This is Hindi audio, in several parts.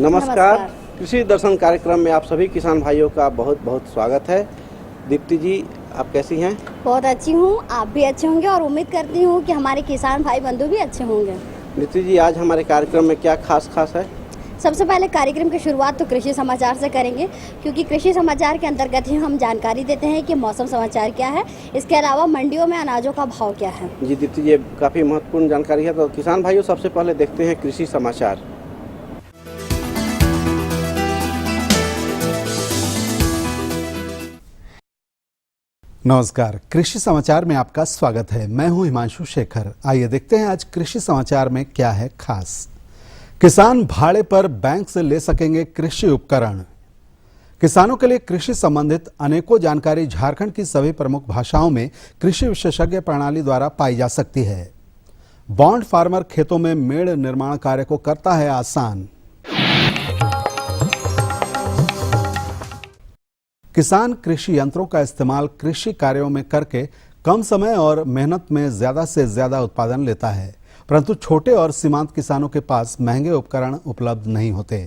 नमस्कार। कृषि दर्शन कार्यक्रम में आप सभी किसान भाइयों का बहुत बहुत स्वागत है। दीप्ति जी, आप कैसी हैं? बहुत अच्छी हूँ, आप भी अच्छे होंगे और उम्मीद करती हूँ कि हमारे किसान भाई बंधु भी अच्छे होंगे। दीप्ति जी, आज हमारे कार्यक्रम में क्या खास है? सबसे पहले कार्यक्रम की शुरुआत तो कृषि समाचार से करेंगे, क्योंकि कृषि समाचार के अंतर्गत ही हम जानकारी देते हैं कि मौसम समाचार क्या है, इसके अलावा मंडियों में अनाजों का भाव क्या है। जी दीप्ति जी, ये काफ़ी महत्वपूर्ण जानकारी है। तो किसान भाइयों, सबसे पहले देखते हैं कृषि समाचार। नमस्कार, कृषि समाचार में आपका स्वागत है। मैं हूं हिमांशु शेखर। आइए देखते हैं आज कृषि समाचार में क्या है खास। किसान भाड़े पर बैंक से ले सकेंगे कृषि उपकरण। किसानों के लिए कृषि संबंधित अनेकों जानकारी झारखंड की सभी प्रमुख भाषाओं में कृषि विशेषज्ञ प्रणाली द्वारा पाई जा सकती है। बॉन्ड फार्मर खेतों में मेड़ निर्माण कार्य को करता है आसान। किसान कृषि यंत्रों का इस्तेमाल कृषि कार्यों में करके कम समय और मेहनत में ज्यादा से ज्यादा उत्पादन लेता है, परंतु छोटे और सीमांत किसानों के पास महंगे उपकरण उपलब्ध नहीं होते।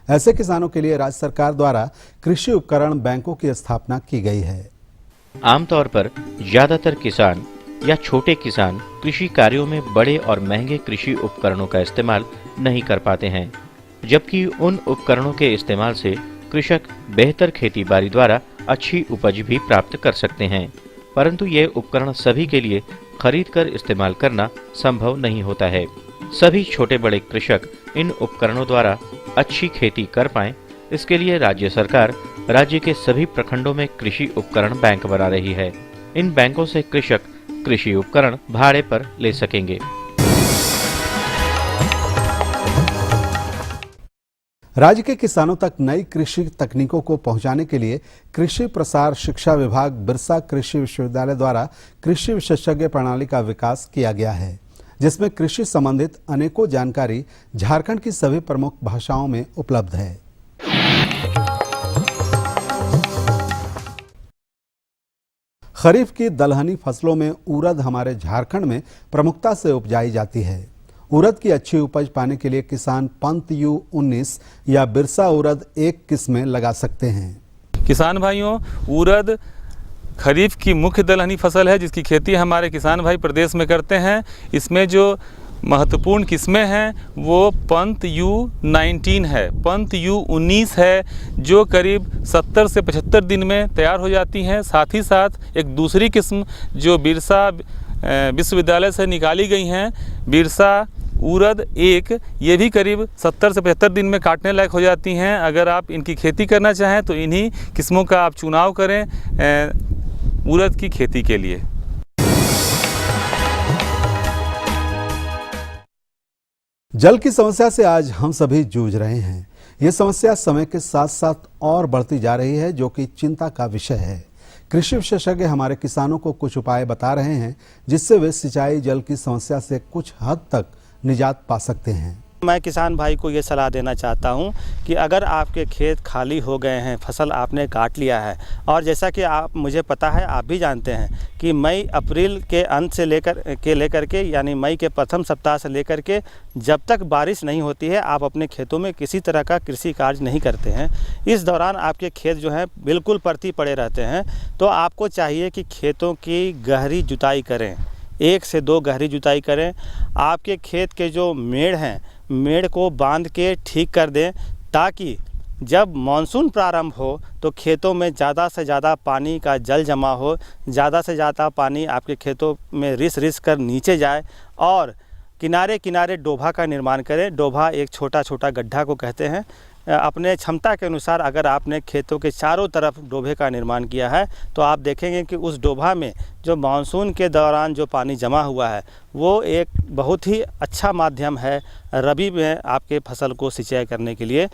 ऐसे किसानों के लिए राज्य सरकार द्वारा कृषि उपकरण बैंकों की स्थापना की गई है। आमतौर पर ज्यादातर किसान या छोटे किसान कृषि कार्यों में बड़े और महंगे कृषि उपकरणों का इस्तेमाल नहीं कर पाते हैं, जबकि उन उपकरणों के इस्तेमाल से कृषक बेहतर खेती बाड़ी द्वारा अच्छी उपज भी प्राप्त कर सकते हैं। परंतु ये उपकरण सभी के लिए खरीदकर इस्तेमाल करना संभव नहीं होता है। सभी छोटे बड़े कृषक इन उपकरणों द्वारा अच्छी खेती कर पाएं, इसके लिए राज्य सरकार राज्य के सभी प्रखंडों में कृषि उपकरण बैंक बना रही है। इन बैंकों से कृषक कृषि उपकरण भाड़े पर ले सकेंगे। राज्य के किसानों तक नई कृषि तकनीकों को पहुंचाने के लिए कृषि प्रसार शिक्षा विभाग बिरसा कृषि विश्वविद्यालय द्वारा कृषि विशेषज्ञ प्रणाली का विकास किया गया है, जिसमें कृषि संबंधित अनेकों जानकारी झारखंड की सभी प्रमुख भाषाओं में उपलब्ध है। खरीफ की दलहनी फसलों में उड़द हमारे झारखंड में प्रमुखता से उपजाई जाती है। उड़द की अच्छी उपज पाने के लिए किसान पंत U19 या बिरसा उड़द एक किस्में लगा सकते हैं। किसान भाइयों, उड़द खरीफ की मुख्य दलहनी फसल है, जिसकी खेती हमारे किसान भाई प्रदेश में करते हैं। इसमें जो महत्वपूर्ण किस्में हैं वो पंत U19 है, पंत U19 है, जो करीब 70 से 75 दिन में तैयार हो जाती हैं। साथ ही साथ एक दूसरी किस्म जो बिरसा विश्वविद्यालय से निकाली गई हैं, बिरसा उड़द एक, ये भी करीब 70 से 75 दिन में काटने लायक हो जाती हैं। अगर आप इनकी खेती करना चाहें तो इन्हीं किस्मों का आप चुनाव करें उड़द की खेती के लिए। जल की समस्या से आज हम सभी जूझ रहे हैं। ये समस्या समय के साथ साथ और बढ़ती जा रही है, जो कि चिंता का विषय है। कृषि विशेषज्ञ हमारे किसानों को कुछ उपाय बता रहे हैं, जिससे वे सिंचाई जल की समस्या से कुछ हद तक निजात पा सकते हैं। मैं किसान भाई को ये सलाह देना चाहता हूँ कि अगर आपके खेत खाली हो गए हैं, फसल आपने काट लिया है, और जैसा कि आप, मुझे पता है, आप भी जानते हैं कि मई अप्रैल के अंत से लेकर के यानी मई के प्रथम सप्ताह से लेकर के जब तक बारिश नहीं होती है, आप अपने खेतों में किसी तरह का कृषि कार्य नहीं करते हैं। इस दौरान आपके खेत जो हैं बिल्कुल परती पड़े रहते हैं। तो आपको चाहिए कि खेतों की गहरी जुताई करें, 1 से 2 गहरी जुताई करें। आपके खेत के जो मेड़ हैं, मेड़ को बांध के ठीक कर दें, ताकि जब मानसून प्रारंभ हो तो खेतों में ज़्यादा से ज़्यादा पानी का जल जमा हो, ज़्यादा से ज़्यादा पानी आपके खेतों में रिस कर नीचे जाए। और किनारे किनारे डोभा का निर्माण करें। डोभा एक छोटा छोटा गड्ढा को कहते हैं। अपने क्षमता के अनुसार अगर आपने खेतों के चारों तरफ डोभे का निर्माण किया है तो आप देखेंगे कि उस डोभा में जो मानसून के दौरान जो पानी जमा हुआ है वो एक बहुत ही अच्छा माध्यम है रबी में आपके फसल को सिंचाई करने के लिए।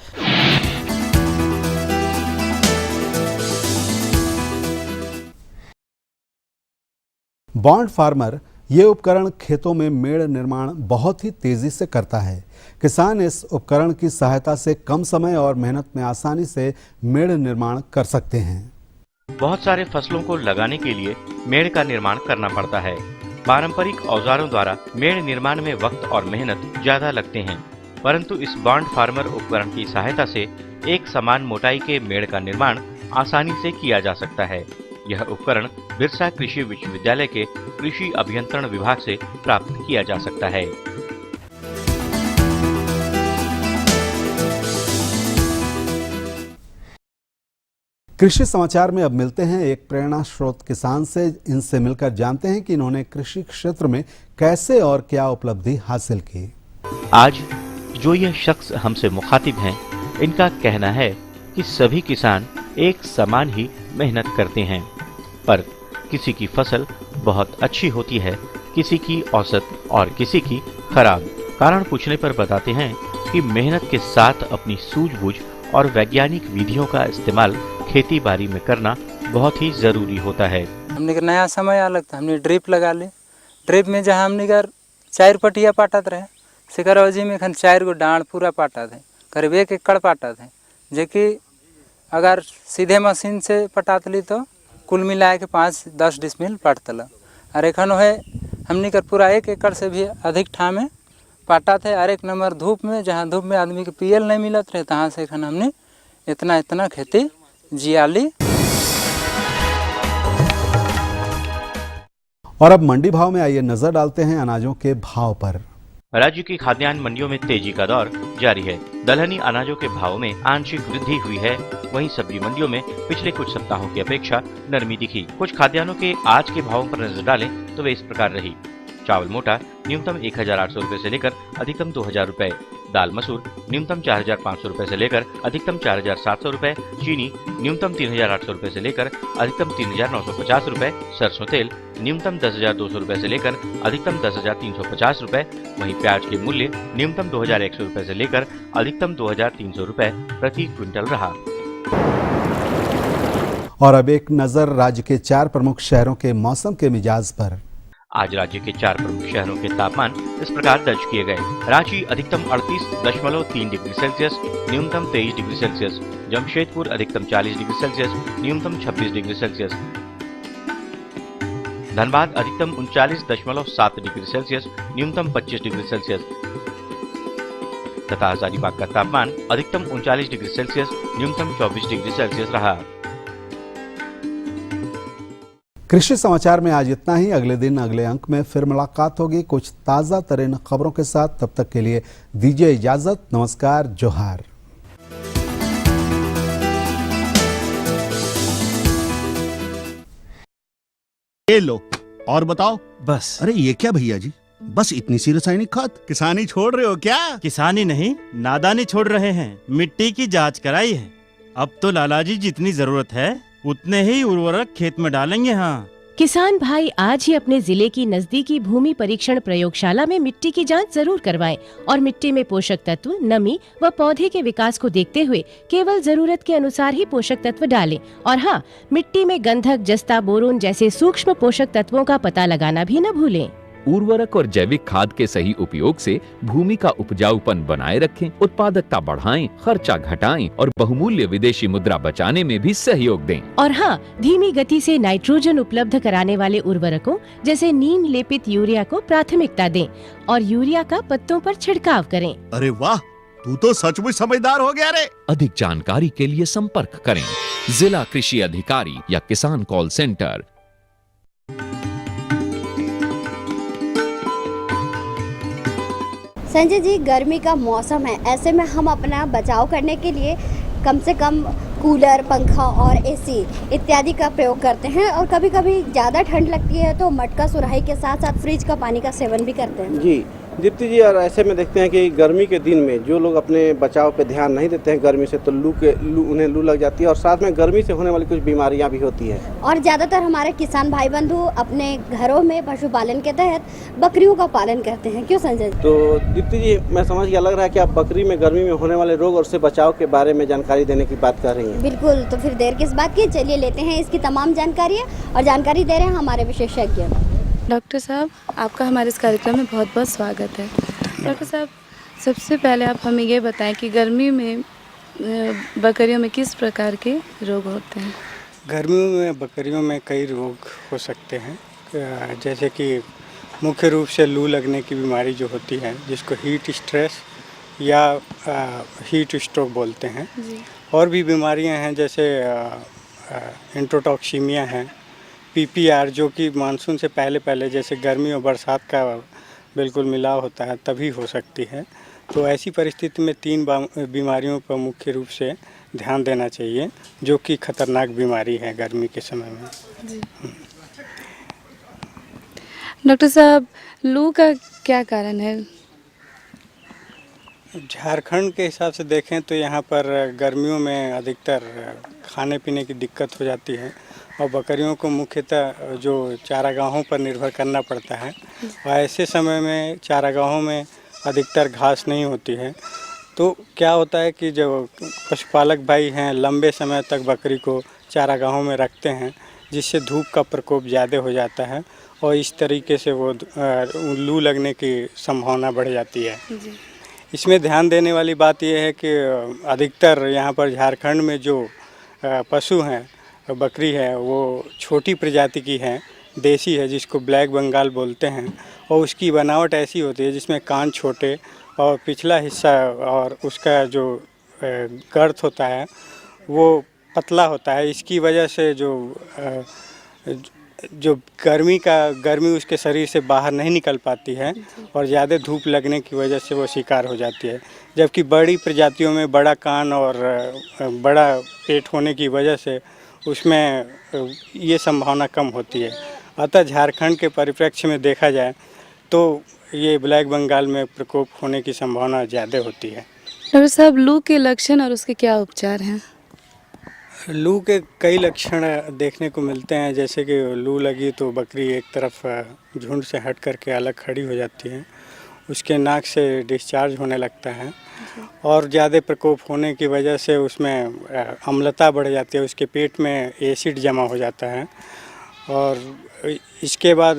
बॉन्ड फार्मर ये उपकरण खेतों में मेड़ निर्माण बहुत ही तेजी से करता है। किसान इस उपकरण की सहायता से कम समय और मेहनत में आसानी से मेड़ निर्माण कर सकते हैं। बहुत सारे फसलों को लगाने के लिए मेड़ का निर्माण करना पड़ता है। पारंपरिक औजारों द्वारा मेड़ निर्माण में वक्त और मेहनत ज्यादा लगते हैं। परंतु इस बॉन्ड फार्मर उपकरण की सहायता से एक समान मोटाई के मेड़ का निर्माण आसानी से किया जा सकता है। यह उपकरण बिरसा कृषि विश्वविद्यालय के कृषि अभियंत्रण विभाग से प्राप्त किया जा सकता है। कृषि समाचार में अब मिलते हैं एक प्रेरणा स्रोत किसान से। इनसे मिलकर जानते हैं कि इन्होंने कृषि क्षेत्र में कैसे और क्या उपलब्धि हासिल की। आज जो यह शख्स हमसे मुखातिब हैं, इनका कहना है कि सभी किसान एक समान ही मेहनत करते हैं, पर किसी की फसल बहुत अच्छी होती है, किसी की औसत और किसी की खराब। कारण पूछने पर बताते हैं कि मेहनत के साथ अपनी सूझबूझ और वैज्ञानिक विधियों का इस्तेमाल खेती बाड़ी में करना बहुत ही जरूरी होता है। हमने का नया समय अलग था, हमने ड्रिप लगा ले। ड्रिप में जहाँ हमने कर 4 पटिया पाटत रहे, सिकर अवजी में खन 4 गो डांड पूरा पाटा थे, करीब 1 एकड़ पाटा थे, जो कि अगर सीधे मशीन से पटातली तो कुल मिला के 5-10 डिसमिल पटतल। और एखन है हमने कर पूरा 1 एकड़ से भी अधिक ठाम में पाटा थे। और 1 नंबर धूप में, जहाँ धूप में आदमी के पीएल नहीं मिलत रहे, तहाँ से एखन हमने इतना खेती जियाली। और अब मंडी भाव में आइए नजर डालते हैं अनाजों के भाव पर। राज्य की खाद्यान्न मंडियों में तेजी का दौर जारी है। दलहनी अनाजों के भाव में आंशिक वृद्धि हुई है। वहीं सब्जी मंडियों में पिछले कुछ सप्ताहों की अपेक्षा नरमी दिखी। कुछ खाद्यान्नों के आज के भावों पर नजर डालें तो वे इस प्रकार रही। चावल मोटा न्यूनतम 1800 रुपए से लेकर अधिकतम 2000 रुपए। दाल मसूर न्यूनतम 4500 रुपए से लेकर अधिकतम 4700 रुपए। चीनी न्यूनतम 3800 रुपए से लेकर अधिकतम 3950 रुपए। सरसों तेल न्यूनतम 10200 रुपए से लेकर अधिकतम 10350 रुपए। वहीं प्याज के मूल्य न्यूनतम 2100 रुपए से लेकर अधिकतम 2300 रुपए प्रति क्विंटल रहा। और अब एक नजर राज्य के 4 प्रमुख शहरों के मौसम के मिजाज पर। आज राज्य के 4 प्रमुख शहरों के तापमान इस प्रकार दर्ज किए गए। रांची अधिकतम 38.3 डिग्री सेल्सियस, न्यूनतम 23 डिग्री सेल्सियस। जमशेदपुर अधिकतम 40 डिग्री सेल्सियस, न्यूनतम 26 डिग्री सेल्सियस। धनबाद अधिकतम 39.7 डिग्री सेल्सियस, न्यूनतम 25 डिग्री सेल्सियस तथा हजारीबाग का तापमान अधिकतम 39 डिग्री सेल्सियस, न्यूनतम 24 डिग्री सेल्सियस रहा। कृषि समाचार में आज इतना ही। अगले दिन अगले अंक में फिर मुलाकात होगी कुछ ताज़ा तरीन खबरों के साथ। तब तक के लिए दीजिए इजाजत। नमस्कार, जोहार। ये लो और बताओ। बस। अरे ये क्या भैया जी, बस इतनी सी रासायनिक खाद? किसानी छोड़ रहे हो क्या? किसानी नहीं, नादानी छोड़ रहे हैं। मिट्टी की जांच कराई है। अब तो लालाजी जितनी जरूरत है उतने ही उर्वरक खेत में डालेंगे। हाँ, किसान भाई आज ही अपने जिले की नजदीकी भूमि परीक्षण प्रयोगशाला में मिट्टी की जांच जरूर करवाएं और मिट्टी में पोषक तत्व, नमी व पौधे के विकास को देखते हुए केवल जरूरत के अनुसार ही पोषक तत्व डालें। और हाँ, मिट्टी में गंधक, जस्ता, बोरोन जैसे सूक्ष्म पोषक तत्वों का पता लगाना भी न भूलें। उर्वरक और जैविक खाद के सही उपयोग से भूमि का उपजाऊपन बनाए रखें, उत्पादकता बढ़ाएं, खर्चा घटाएं और बहुमूल्य विदेशी मुद्रा बचाने में भी सहयोग दें। और हाँ, धीमी गति से नाइट्रोजन उपलब्ध कराने वाले उर्वरकों जैसे नीम लेपित यूरिया को प्राथमिकता दें और यूरिया का पत्तों पर छिड़काव करें। अरे वाह, तू तो सचमुच समझदार हो गया रे। अधिक जानकारी के लिए संपर्क करें जिला कृषि अधिकारी या किसान कॉल सेंटर। संजय जी, गर्मी का मौसम है, ऐसे में हम अपना बचाव करने के लिए कम से कम कूलर, पंखा और एसी इत्यादि का प्रयोग करते हैं और कभी कभी ज़्यादा ठंड लगती है तो मटका सुराही के साथ साथ फ्रिज का पानी का सेवन भी करते हैं। जी दीप्ति जी, और ऐसे में देखते हैं कि गर्मी के दिन में जो लोग अपने बचाव पे ध्यान नहीं देते हैं गर्मी से, तो उन्हें लू लग जाती है और साथ में गर्मी से होने वाली कुछ बीमारियां भी होती है। और ज़्यादातर हमारे किसान भाई बंधु अपने घरों में पशुपालन के तहत बकरियों का पालन करते हैं, क्यों संजय? तो दीप्ति जी, मैं समझ गया, लग रहा है कि आप बकरी में गर्मी में होने वाले रोग और उससे बचाव के बारे में जानकारी देने की बात कर रही हैं। बिल्कुल, तो फिर देर किस बात की, चलिए लेते हैं इसकी तमाम जानकारियाँ। और जानकारी दे रहे हैं हमारे विशेषज्ञ। डॉक्टर साहब, आपका हमारे इस कार्यक्रम में बहुत बहुत स्वागत है। डॉक्टर साहब, सबसे पहले आप हमें ये बताएं कि गर्मी में बकरियों में किस प्रकार के रोग होते हैं? गर्मियों में बकरियों में कई रोग हो सकते हैं, जैसे कि मुख्य रूप से लू लगने की बीमारी जो होती है, जिसको हीट स्ट्रेस या हीट स्ट्रोक बोलते हैं। और भी बीमारियां हैं जैसे इंट्रोटॉक्सीमिया है, पीपीआर जो कि मानसून से पहले पहले जैसे गर्मी और बरसात का बिल्कुल मिलाव होता है तभी हो सकती है। तो ऐसी परिस्थिति में 3 बीमारियों पर मुख्य रूप से ध्यान देना चाहिए जो कि खतरनाक बीमारी है गर्मी के समय में। डॉक्टर साहब, लू का क्या कारण है? झारखंड के हिसाब से देखें तो यहाँ पर गर्मियों में अधिकतर खाने पीने की दिक्कत हो जाती है और बकरियों को मुख्यतः जो चारागाहों पर निर्भर करना पड़ता है और ऐसे समय में चारागाहों में अधिकतर घास नहीं होती है। तो क्या होता है कि जो पशुपालक भाई हैं लंबे समय तक बकरी को चारागाहों में रखते हैं जिससे धूप का प्रकोप ज़्यादा हो जाता है और इस तरीके से वो लू लगने की संभावना बढ़ जाती है। इसमें ध्यान देने वाली बात यह है कि अधिकतर यहाँ पर झारखंड में जो पशु हैं बकरी है वो छोटी प्रजाति की है, देसी है जिसको ब्लैक बंगाल बोलते हैं और उसकी बनावट ऐसी होती है जिसमें कान छोटे और पिछला हिस्सा और उसका जो गर्थ होता है वो पतला होता है। इसकी वजह से जो गर्मी उसके शरीर से बाहर नहीं निकल पाती है और ज़्यादा धूप लगने की वजह से वो शिकार हो जाती है। जबकि बड़ी प्रजातियों में बड़ा कान और बड़ा पेट होने की वजह से उसमें ये संभावना कम होती है। अतः झारखंड के परिप्रेक्ष्य में देखा जाए तो ये ब्लैक बंगाल में प्रकोप होने की संभावना ज़्यादा होती है। डॉक्टर साहब, लू के लक्षण और उसके क्या उपचार हैं? लू के कई लक्षण देखने को मिलते हैं, जैसे कि लू लगी तो बकरी एक तरफ झुंड से हट करके अलग खड़ी हो जाती है, उसके नाक से डिस्चार्ज होने लगता है और ज़्यादा प्रकोप होने की वजह से उसमें अम्लता बढ़ जाती है, उसके पेट में एसिड जमा हो जाता है और इसके बाद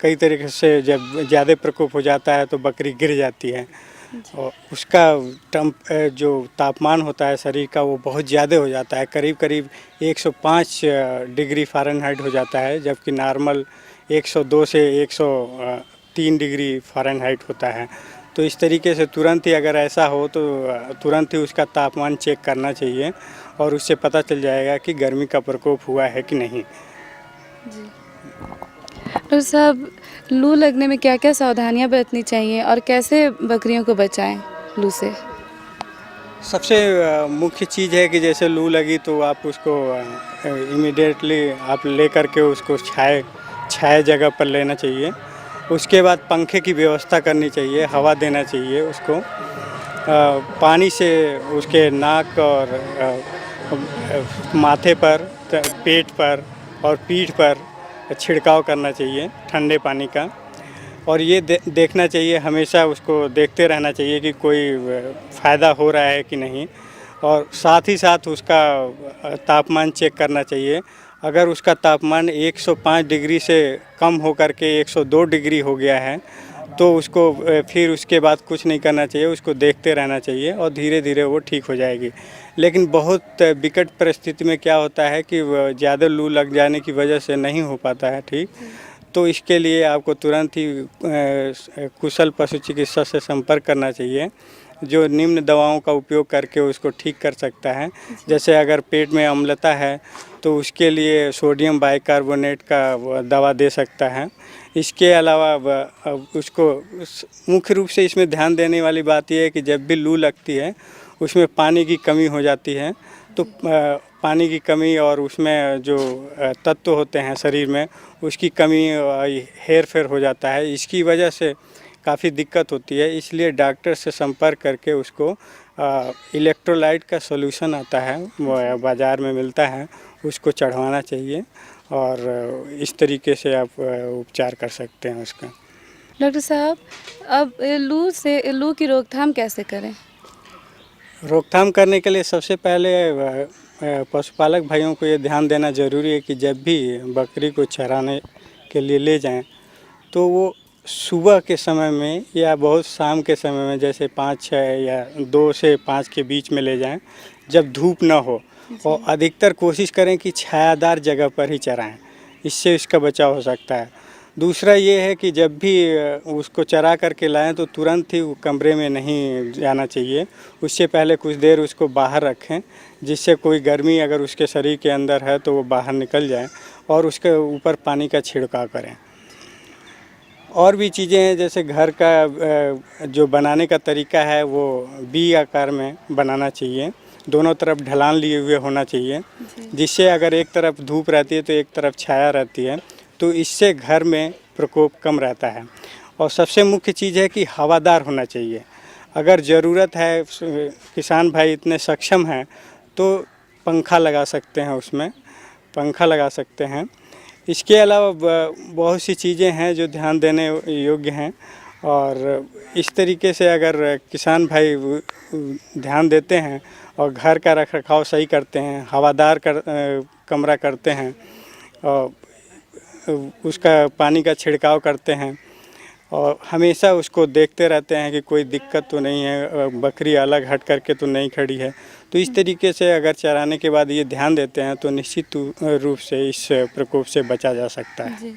कई तरीके से जब ज़्यादा प्रकोप हो जाता है तो बकरी गिर जाती है और उसका जो तापमान होता है शरीर का वो बहुत ज़्यादा हो जाता है, करीब करीब 105 डिग्री फ़ारेनहाइट हो जाता है, जबकि नॉर्मल 102 से 103 डिग्री फ़ारेनहाइट होता है। तो इस तरीके से तुरंत ही अगर ऐसा हो तो तुरंत ही उसका तापमान चेक करना चाहिए और उससे पता चल जाएगा कि गर्मी का प्रकोप हुआ है कि नहीं। डॉक्टर साहब, लू लगने में क्या क्या सावधानियां बरतनी चाहिए और कैसे बकरियों को बचाएं लू से? सबसे मुख्य चीज़ है कि जैसे लू लगी तो आप उसको इमीडिएटली आप ले करके उसको छाया जगह पर लेना चाहिए। उसके बाद पंखे की व्यवस्था करनी चाहिए, हवा देना चाहिए उसको, पानी से उसके नाक और माथे पर, पेट पर और पीठ पर छिड़काव करना चाहिए ठंडे पानी का और ये देखना चाहिए, हमेशा उसको देखते रहना चाहिए कि कोई फ़ायदा हो रहा है कि नहीं और साथ ही साथ उसका तापमान चेक करना चाहिए। अगर उसका तापमान 105 डिग्री से कम हो कर के 102 डिग्री हो गया है तो उसको फिर उसके बाद कुछ नहीं करना चाहिए, उसको देखते रहना चाहिए और धीरे धीरे वो ठीक हो जाएगी। लेकिन बहुत विकट परिस्थिति में क्या होता है कि ज़्यादा लू लग जाने की वजह से नहीं हो पाता है ठीक, तो इसके लिए आपको तुरंत ही कुशल पशु चिकित्सक से संपर्क करना चाहिए जो निम्न दवाओं का उपयोग करके उसको ठीक कर सकता है। जैसे अगर पेट में अम्लता है तो उसके लिए सोडियम बाइकार्बोनेट का दवा दे सकता है। इसके अलावा उसको मुख्य रूप से इसमें ध्यान देने वाली बात यह है कि जब भी लू लगती है उसमें पानी की कमी हो जाती है, तो पानी की कमी और उसमें जो तत्व होते हैं शरीर में उसकी कमी हेर फेर हो जाता है, इसकी वजह से काफ़ी दिक्कत होती है। इसलिए डॉक्टर से संपर्क करके उसको इलेक्ट्रोलाइट का सॉल्यूशन आता है बाज़ार में मिलता है, उसको चढ़वाना चाहिए और इस तरीके से आप उपचार कर सकते हैं उसका। डॉक्टर साहब, अब लू की रोकथाम कैसे करें? रोकथाम करने के लिए सबसे पहले पशुपालक भाइयों को ये ध्यान देना ज़रूरी है कि जब भी बकरी को चराने के लिए ले जाएं तो वो सुबह के समय में या बहुत शाम के समय में, जैसे 5-6 या 2 से 5 के बीच में ले जाएं जब धूप ना हो, और अधिकतर कोशिश करें कि छायादार जगह पर ही चराएं, इससे इसका बचाव हो सकता है। दूसरा ये है कि जब भी उसको चरा करके लाएं तो तुरंत ही वो कमरे में नहीं जाना चाहिए, उससे पहले कुछ देर उसको बाहर रखें, जिससे कोई गर्मी अगर उसके शरीर के अंदर है तो वो बाहर निकल जाए, और उसके ऊपर पानी का छिड़काव करें। और भी चीज़ें हैं, जैसे घर का जो बनाने का तरीका है वो वी आकार में बनाना चाहिए, दोनों तरफ ढलान लिए हुए होना चाहिए, जिससे अगर एक तरफ धूप रहती है तो एक तरफ छाया रहती है, तो इससे घर में प्रकोप कम रहता है। और सबसे मुख्य चीज़ है कि हवादार होना चाहिए। अगर ज़रूरत है, किसान भाई इतने सक्षम हैं तो पंखा लगा सकते हैं, उसमें पंखा लगा सकते हैं। इसके अलावा बहुत सी चीज़ें हैं जो ध्यान देने योग्य हैं, और इस तरीके से अगर किसान भाई ध्यान देते हैं और घर का रखरखाव सही करते हैं, हवादार कमरा करते हैं, और उसका पानी का छिड़काव करते हैं, और हमेशा उसको देखते रहते हैं कि कोई दिक्कत तो नहीं है, बकरी अलग हट करके तो नहीं खड़ी है, तो इस तरीके से अगर चराने के बाद ये ध्यान देते हैं तो निश्चित रूप से इस प्रकोप से बचा जा सकता है।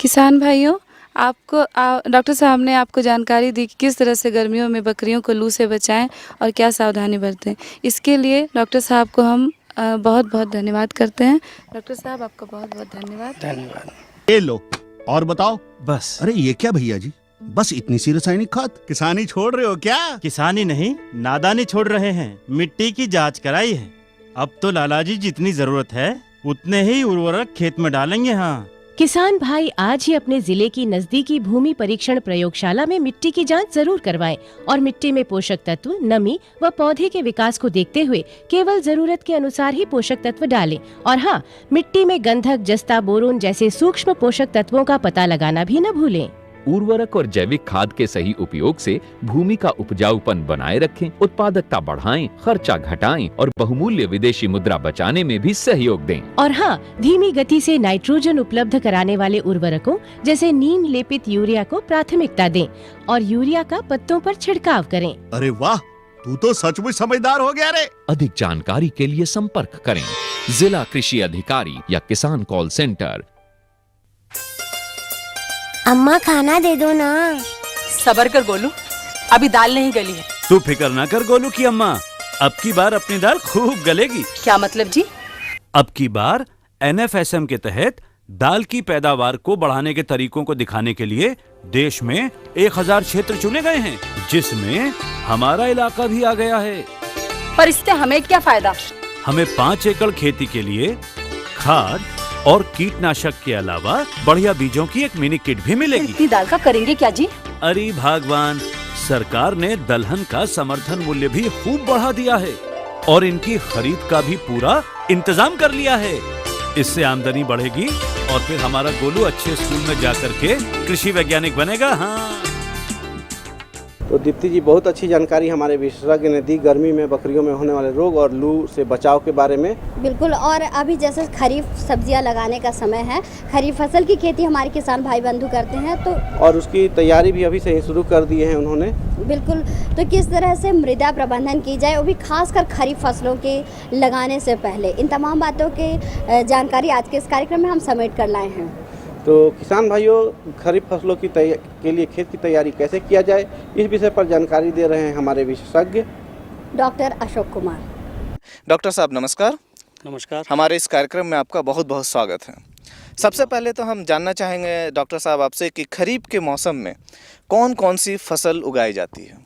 किसान भाइयों, आपको डॉक्टर साहब ने आपको जानकारी दी कि किस तरह से गर्मियों में बकरियों को लू से बचाएं और क्या सावधानी बरतें। इसके लिए डॉक्टर साहब को हम बहुत बहुत धन्यवाद करते हैं। डॉक्टर साहब, आपका बहुत बहुत धन्यवाद। धन्यवाद। ये लो और बताओ। बस। अरे ये क्या भैया जी, बस इतनी सी रासायनिक खाद? किसानी छोड़ रहे हो क्या? किसानी नहीं, नादानी छोड़ रहे हैं। मिट्टी की जांच कराई है। अब तो लाला जी जितनी जरूरत है उतने ही उर्वरक खेत में डालेंगे। हाँ, किसान भाई आज ही अपने जिले की नजदीकी भूमि परीक्षण प्रयोगशाला में मिट्टी की जांच जरूर करवाएं और मिट्टी में पोषक तत्व, नमी व पौधे के विकास को देखते हुए केवल जरूरत के अनुसार ही पोषक तत्व डालें। और हाँ, मिट्टी में गंधक, जस्ता, बोरोन जैसे सूक्ष्म पोषक तत्वों का पता लगाना भी न भूलें। उर्वरक और जैविक खाद के सही उपयोग से भूमि का उपजाऊपन बनाए रखें, उत्पादकता बढ़ाएं, खर्चा घटाएं और बहुमूल्य विदेशी मुद्रा बचाने में भी सहयोग दें। और हाँ, धीमी गति से नाइट्रोजन उपलब्ध कराने वाले उर्वरकों जैसे नीम लेपित यूरिया को प्राथमिकता दें और यूरिया का पत्तों पर छिड़काव करें। अरे वाह, तू तो सचमुच समझदार हो गया रे। अधिक जानकारी के लिए संपर्क करें जिला कृषि अधिकारी या किसान कॉल सेंटर। अम्मा खाना दे दो ना। सबर कर गोलू, अभी दाल नहीं गली है। तू फिक्र ना कर गोलू की अम्मा, अब की बार अपनी दाल खूब गलेगी। क्या मतलब जी? अब की बार NFSM के तहत दाल की पैदावार को बढ़ाने के तरीकों को दिखाने के लिए देश में 1000 क्षेत्र चुने गए हैं, जिसमें हमारा इलाका भी आ गया है। पर इससे हमें क्या फायदा? हमें 5 एकड़ खेती के लिए खाद और कीटनाशक के अलावा बढ़िया बीजों की एक मिनी किट भी मिलेगी। इतनी दाल का करेंगे क्या जी? अरे भगवान, सरकार ने दलहन का समर्थन मूल्य भी खूब बढ़ा दिया है और इनकी खरीद का भी पूरा इंतजाम कर लिया है। इससे आमदनी बढ़ेगी और फिर हमारा गोलू अच्छे स्कूल में जाकर के कृषि वैज्ञानिक बनेगा। हाँ, तो दीप्ति जी बहुत अच्छी जानकारी हमारे विशेषज्ञ ने दी गर्मी में बकरियों में होने वाले रोग और लू से बचाव के बारे में। बिल्कुल, और अभी जैसे खरीफ सब्जियां लगाने का समय है, खरीफ फसल की खेती हमारे किसान भाई बंधु करते हैं, तो और उसकी तैयारी भी अभी से ही शुरू कर दी है उन्होंने। बिल्कुल, तो किस तरह से मृदा प्रबंधन की जाए, वो भी खासकर खरीफ फसलों के लगाने से पहले, इन तमाम बातों की जानकारी आज के इस कार्यक्रम में हम समेट कर लाए हैं। तो किसान भाइयों, खरीफ फसलों की के लिए खेत की तैयारी कैसे किया जाए, इस विषय पर जानकारी दे रहे हैं हमारे विशेषज्ञ डॉक्टर अशोक कुमार। डॉक्टर साहब नमस्कार। नमस्कार। हमारे इस कार्यक्रम में आपका बहुत बहुत स्वागत है। सबसे पहले तो हम जानना चाहेंगे डॉक्टर साहब आपसे कि खरीफ के मौसम में कौन कौन सी फसल उगाई जाती है?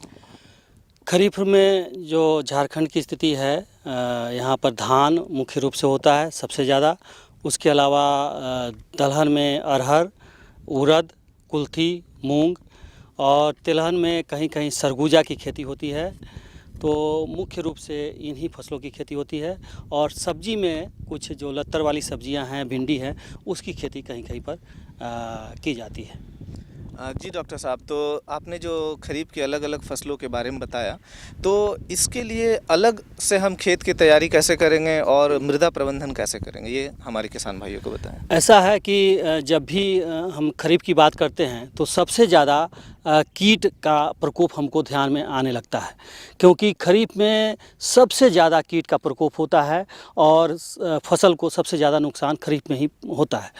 खरीफ में जो झारखंड की स्थिति है, यहाँ पर धान मुख्य रूप से होता है सबसे ज़्यादा। उसके अलावा दलहन में अरहर, उड़द, कुल्थी, मूंग, और तिलहन में कहीं कहीं सरगुजा की खेती होती है। तो मुख्य रूप से इन्हीं फसलों की खेती होती है। और सब्जी में कुछ जो लत्तर वाली सब्जियां हैं, भिंडी है, उसकी खेती कहीं कहीं पर की जाती है। जी डॉक्टर साहब, तो आपने जो खरीफ की अलग अलग फसलों के बारे में बताया, तो इसके लिए अलग से हम खेत की तैयारी कैसे करेंगे और मृदा प्रबंधन कैसे करेंगे, ये हमारे किसान भाइयों को बताएं। ऐसा है कि जब भी हम खरीफ की बात करते हैं तो सबसे ज़्यादा कीट का प्रकोप हमको ध्यान में आने लगता है, क्योंकि खरीफ में सबसे ज़्यादा कीट का प्रकोप होता है और फसल को सबसे ज़्यादा नुकसान खरीफ में ही होता है।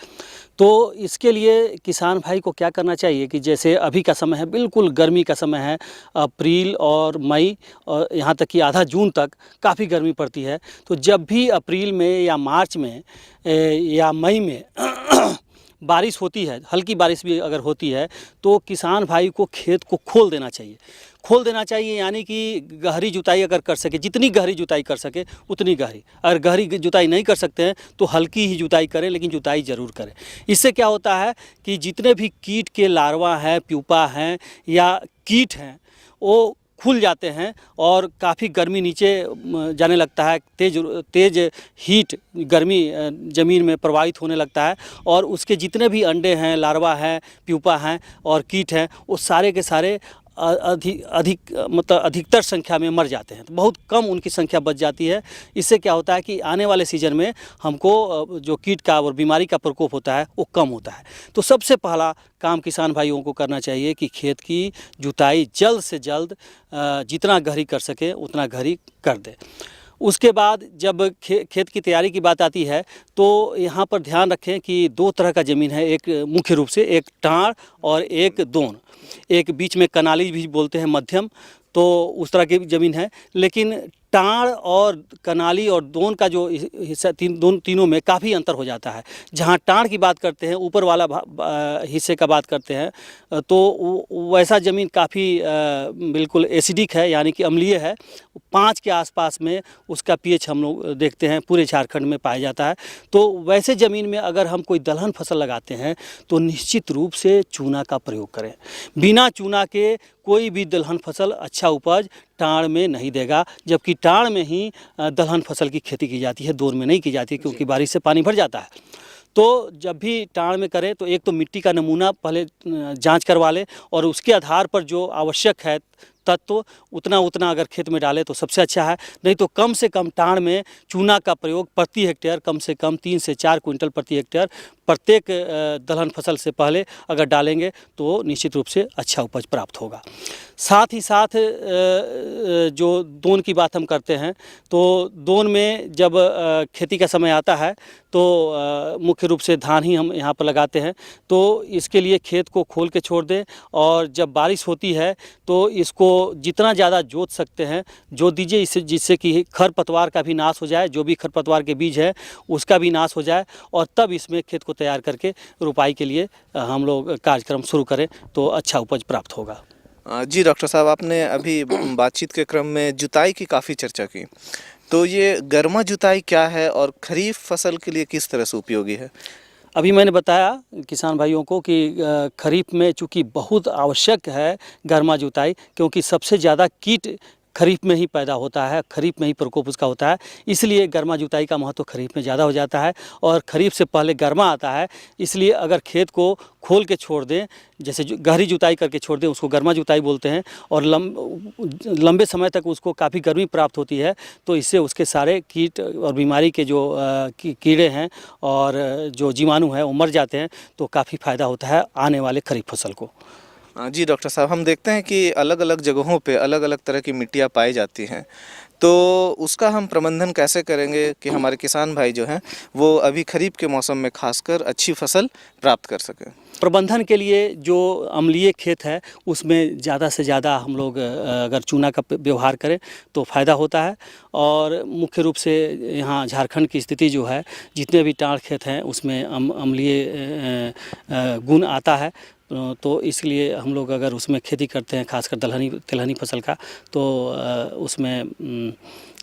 तो इसके लिए किसान भाई को क्या करना चाहिए कि जैसे अभी का समय है, बिल्कुल गर्मी का समय है, अप्रैल और मई और यहाँ तक कि आधा जून तक काफ़ी गर्मी पड़ती है। तो जब भी अप्रैल में या मार्च में या मई में बारिश होती है, हल्की बारिश भी अगर होती है, तो किसान भाई को खेत को खोल देना चाहिए, यानी कि गहरी जुताई अगर कर सके, जितनी गहरी जुताई कर सके उतनी गहरी। अगर गहरी जुताई नहीं कर सकते हैं तो हल्की ही जुताई करें, लेकिन जुताई ज़रूर करें। इससे क्या होता है कि जितने भी कीट के लार्वा हैं, प्यूपा हैं या कीट हैं, वो खुल जाते हैं और काफ़ी गर्मी नीचे जाने लगता है, तेज़ हीट गर्मी ज़मीन में प्रवाहित होने लगता है और उसके जितने भी अंडे हैं, लार्वा हैं, प्यूपा हैं और कीट हैं, वो सारे के सारे अधिकतर संख्या में मर जाते हैं। तो बहुत कम उनकी संख्या बच जाती है। इससे क्या होता है कि आने वाले सीजन में हमको जो कीट का और बीमारी का प्रकोप होता है वो कम होता है। तो सबसे पहला काम किसान भाइयों को करना चाहिए कि खेत की जुताई जल्द से जल्द जितना गहरी कर सके उतना गहरी कर दे। उसके बाद जब खेत की तैयारी की बात आती है तो यहाँ पर ध्यान रखें कि दो तरह का ज़मीन है, एक मुख्य रूप से एक टाँड़ और एक दोन, एक बीच में कनाली भी बोलते हैं मध्यम, तो उस तरह की ज़मीन है। लेकिन टाँड़ और कनाली और दोन का जो हिस्सा तीनों में काफ़ी अंतर हो जाता है। जहाँ टाँड़ की बात करते हैं, ऊपर वाला हिस्से का बात करते हैं, तो वैसा ज़मीन काफ़ी बिल्कुल एसिडिक है, यानी कि अम्लीय है। 5 के आसपास में उसका पीएच हम लोग देखते हैं पूरे झारखंड में पाया जाता है। तो वैसे ज़मीन में अगर हम कोई दलहन फसल लगाते हैं तो निश्चित रूप से चूना का प्रयोग करें। बिना चूना के कोई भी दलहन फसल अच्छा उपज टाँड़ में नहीं देगा, जबकि टाँड़ में ही दलहन फसल की खेती की जाती है, दोन में नहीं की जाती, क्योंकि बारिश से पानी भर जाता है। तो जब भी टाँड़ में करें तो एक तो मिट्टी का नमूना पहले जांच करवा लें और उसके आधार पर जो आवश्यक है तत्व उतना अगर खेत में डालें तो सबसे अच्छा है। नहीं तो कम से कम टाँड़ में चूना का प्रयोग प्रति हेक्टेयर कम से कम 3 से 4 क्विंटल प्रति हेक्टेयर प्रत्येक दलहन फसल से पहले अगर डालेंगे तो निश्चित रूप से अच्छा उपज प्राप्त होगा। साथ ही साथ जो दोन की बात हम करते हैं तो दोन में जब खेती का समय आता है तो मुख्य रूप से धान ही हम यहाँ पर लगाते हैं। तो इसके लिए खेत को खोल के छोड़ दें और जब बारिश होती है तो इसको जितना ज़्यादा जोत सकते हैं जोत दीजिए, इससे जिससे कि खरपतवार का भी नाश हो जाए, जो भी खरपतवार के बीज है उसका भी नाश हो जाए, और तब इसमें खेत को तैयार करके रुपाई के लिए हम लोग कार्यक्रम शुरू करें तो अच्छा उपज प्राप्त होगा। जी डॉक्टर साहब, आपने अभी बातचीत के क्रम में जुताई की काफ़ी चर्चा की, तो ये गर्मा जुताई क्या है और खरीफ फसल के लिए किस तरह से उपयोगी है? अभी मैंने बताया किसान भाइयों को कि खरीफ में चूँकि बहुत आवश्यक है गर्मा जुताई, क्योंकि सबसे ज़्यादा कीट खरीफ में ही पैदा होता है, खरीफ में ही प्रकोप उसका होता है, इसलिए गर्मा जुताई का महत्व खरीफ में ज़्यादा हो जाता है और खरीफ से पहले गर्मा आता है। इसलिए अगर खेत को खोल के छोड़ दें, जैसे गहरी जुताई करके छोड़ दें, उसको गर्मा जुताई बोलते हैं, और लंबे समय तक उसको काफ़ी गर्मी प्राप्त होती है, तो इससे उसके सारे कीट और बीमारी के जो कीड़े हैं और जो जीवाणु हैं वो मर जाते हैं, तो काफ़ी फ़ायदा होता है आने वाले खरीफ फसल को। जी डॉक्टर साहब, हम देखते हैं कि अलग अलग जगहों पे अलग अलग तरह की मिट्टियाँ पाई जाती हैं, तो उसका हम प्रबंधन कैसे करेंगे कि हमारे किसान भाई जो हैं वो अभी खरीफ के मौसम में खासकर अच्छी फसल प्राप्त कर सकें? प्रबंधन के लिए जो अम्लीय खेत है उसमें ज़्यादा से ज़्यादा हम लोग अगर चूना का व्यवहार करें तो फ़ायदा होता है। और मुख्य रूप से यहाँ झारखंड की स्थिति जो है, जितने भी टाँड़ खेत हैं उसमें अम्लीय गुण आता है, तो इसलिए हम लोग अगर उसमें खेती करते हैं खासकर तिलहनी फसल का, तो उसमें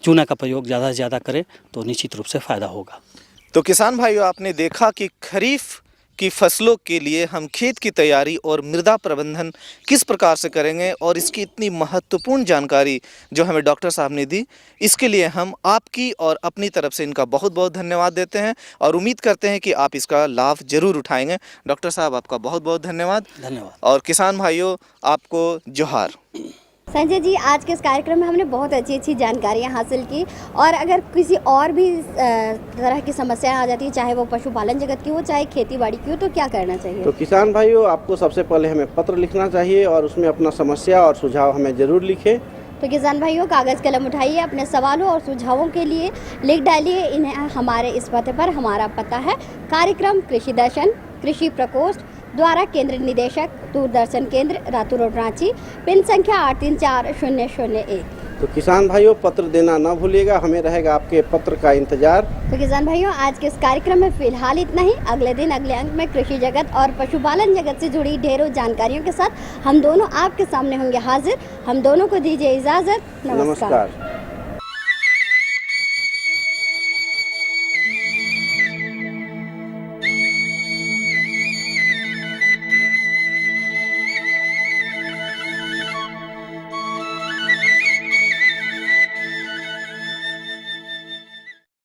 चूना का प्रयोग ज़्यादा से ज़्यादा करें तो निश्चित रूप से फ़ायदा होगा। तो किसान भाइयों, आपने देखा कि खरीफ की फसलों के लिए हम खेत की तैयारी और मृदा प्रबंधन किस प्रकार से करेंगे, और इसकी इतनी महत्वपूर्ण जानकारी जो हमें डॉक्टर साहब ने दी, इसके लिए हम आपकी और अपनी तरफ से इनका बहुत बहुत धन्यवाद देते हैं और उम्मीद करते हैं कि आप इसका लाभ जरूर उठाएंगे। डॉक्टर साहब, आपका बहुत बहुत धन्यवाद। और किसान भाइयों, आपको जोहार। संजय जी, आज के इस कार्यक्रम में हमने बहुत अच्छी जानकारियाँ हासिल की, और अगर किसी और भी तरह की समस्याएं आ जाती है, चाहे वो पशुपालन जगत की हो चाहे खेती बाड़ी की हो, तो क्या करना चाहिए? तो किसान भाइयों, आपको सबसे पहले हमें पत्र लिखना चाहिए और उसमें अपना समस्या और सुझाव हमें ज़रूर लिखें। तो किसान भाइयों, कागज़ कलम उठाइए, अपने सवालों और सुझावों के लिए लिख डालिए इन्हें हमारे इस पते पर। हमारा पता है कार्यक्रम कृषि दर्शन, कृषि प्रकोष्ठ द्वारा केंद्र निदेशक दूरदर्शन केंद्र रातू रोड रांची, पिन संख्या 834001। तो किसान भाइयों पत्र देना ना भूलिएगा, हमें रहेगा आपके पत्र का इंतजार। तो किसान भाइयों आज के इस कार्यक्रम में फिलहाल इतना ही। अगले दिन अगले अंक में कृषि जगत और पशुपालन जगत से जुड़ी ढेरों जानकारियों के साथ हम दोनों आपके सामने होंगे हाजिर। हम दोनों को दीजिए इजाजत। नमस्कार।